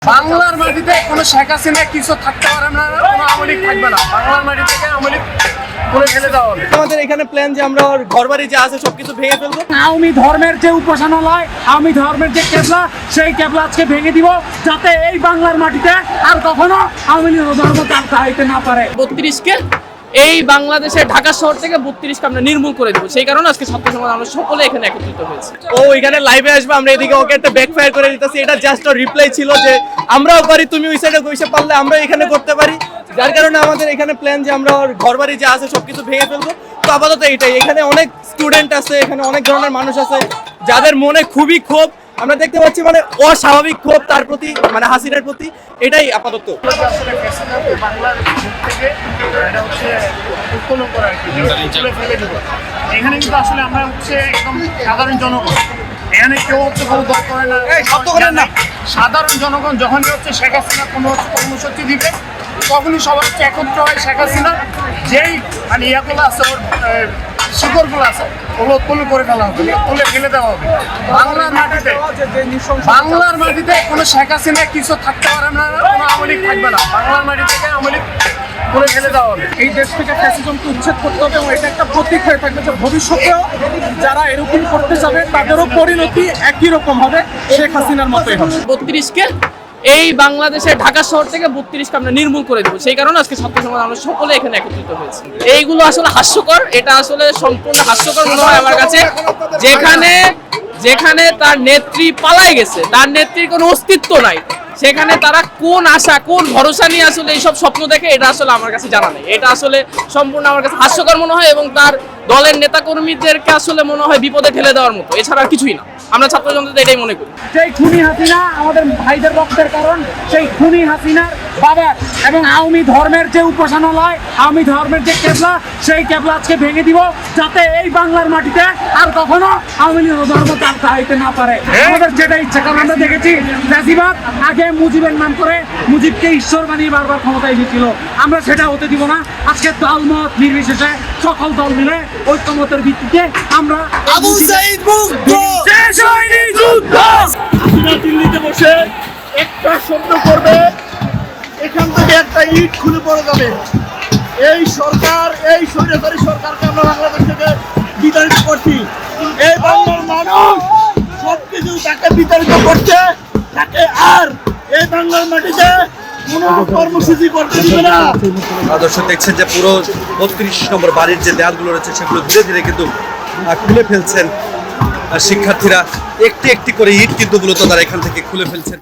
বাংলার মাটিতে কোনো শেখ হাসিনা কিছু থাকতে পারে না, কোনো আওয়ামী লীগ থাকবে না। বাংলার মাটি থেকে আওয়ামী লীগ করে ফেলে দেওয়া হবে। আমাদের এখানে প্ল্যান যে আমরা ঘরবাড়ি যা আছে সবকিছু ভেঙে ফেলবো। আওয়ামী ধর্মের যে উপাসনালয়, আওয়ামী ধর্মের যে কেবলা, সেই কেবলা আজকে ভেঙে দিব, যাতে এই বাংলার মাটিতে আর কখনো আওয়ামী লীগ ধর্ম চালাতে না পারে। 32কে এই বাংলাদেশের ঢাকা শহর থেকে 32কে আমরা নির্মূল করে দেবো। সেই কারণে আজকে ছাত্র সমাজ আমরা সকলে এখানে একত্রিত হয়েছি। ও এখানে লাইভে আসবে, আমরা এদিকে ওকে একটা ব্যাকফায়ার করে দিতেছি। এটা জাস্ট রিপ্লাই ছিল যে আমরাও পারি, তুমি ওই সাইডে কইসে পারলে আমরা এখানে করতে পারি। যার কারণে আমাদের এখানে প্ল্যান যে আমরা ঘরবাড়ি যা আছে সবকিছু ভেঙে ফেলবো। তো আপাতত এটাই, এখানে অনেক স্টুডেন্ট আছে, এখানে অনেক ধরনের মানুষ আছে যাদের মনে খুবই ক্ষোভ আমরা দেখতে পাচ্ছি, মানে অস্বাভাবিক ক্ষোভ তার প্রতি, মানে হাসিনার প্রতি। এটাই আপাতত আসলে বাংলার দিক থেকে এটা হচ্ছে উৎপন্ন করা আর কি, তুলে ফেলে দেবো। এখানে কিন্তু আসলে আমরা হচ্ছে একদম সাধারণ জনগণ, এখানে কেউ হচ্ছে কোনো দল করে না। সাধারণ জনগণ যখনই হচ্ছে শেখ হাসিনা কোনো কর্মসূচি দিবে, তখনই সবাই হচ্ছে একত্র হয় শেখ হাসিনা যেই মানে ইয়াগুলো আছে, ওর শিকড়গুলো আছে, ওগুলো তুলে করে ফেলা হবে, তুলে ফেলে দেওয়া হবে। বাংলার মাটিতে কোনো শেখ হাসিনা কিছু থাকতে পারে না, কোনো আওয়ামী লীগ থাকবে না। বাংলার মাটি থেকে আওয়ামী লীগ করে ফেলে দেওয়া হবে। এই দেশ থেকে ফ্যাসিজমকে উচ্ছেদ করতে হবে এবং এটা একটা প্রতীক হয়ে থাকবে যে ভবিষ্যতেও যারা এরকম করতে যাবে তাদেরও পরিণতি একই রকম হবে, শেখ হাসিনার মতোই হবে। 32কে এই বাংলাদেশের ঢাকা শহর থেকে 32কে আমরা নির্মূল করে দেবো। সেই কারণে আজকে ছাত্র সমাজ আমরা সকলে এখানে একত্রিত হয়েছি। এইগুলো আসলে হাস্যকর, এটা আসলে সম্পূর্ণ হাস্যকর মনে হয় আমার কাছে। যেখানে তার নেত্রী পালায় গেছে, তার নেত্রীর কোনো অস্তিত্ব নাই, সেখানে তারা কোন আশা কোন ভরসা নিয়ে আসলে এইসব স্বপ্ন দেখে, এটা আসলে আমার কাছে জানা নেই। এটা আসলে সম্পূর্ণ আমার কাছে হাস্যকর মনে হয় এবং তার দলের নেতাকর্মীদেরকে আসলে মনে হয় বিপদে ঠেলে দেওয়ার মতো, এছাড়া আর কিছুই না। আমরা ছাত্র জনতা এটাই মনে করি। সেই খুনি হাসিনা আমাদের ভাইদের রক্তের কারণ, সেই খুনি হাসিনার বাবার এবং আওয়ামী ধর্মের যে উপাসনালয়, আওয়ামী ধর্মের যে কেবলা, সেই কেবলা আজকে ভেঙে দিব, যাতে এই বাংলার মাটিতে আর কখনো আওয়ামী লীগ ধর্ম চালাতে না পারে। আমাদের যেটা ইচ্ছা, কারণ আমরা দেখেছি ফ্যাসিবাদ আগে মুজিবের নাম করে মুজিবকে ঈশ্বর বানিয়ে বারবার ক্ষমতায় এসেছিল। আমরা সেটা হতে দিব না। আজকে দলমত নির্বিশেষে সকল দল মিলে ঐক্যমতের ভিত্তিতে আমরা দিল্লিতে বসে একটা শব্দ করবে, এখান থেকে একটা ইট খুলে পড়ে যাবে। এই সরকার, এই স্বৈরাচারী সরকারকে আমরা বাংলাদেশ থেকে বিতাড়িত করছি। এই বাংলার মানুষ সবকিছু তাকে বিতাড়িত করছে, তাকে আর এই বাংলার মাটিতে কোনো কর্মসূচি করতে দিবে না। দর্শক দেখছেন যে পুরো 32 নম্বর বাড়ির যে দেয়ালগুলো রয়েছে সেগুলো ধীরে ধীরে কিন্তু খুলে ফেলছেন শিক্ষার্থীরা। একটি একটি করে ইট কিন্তু মূলত তারা এখান থেকে খুলে ফেলছেন।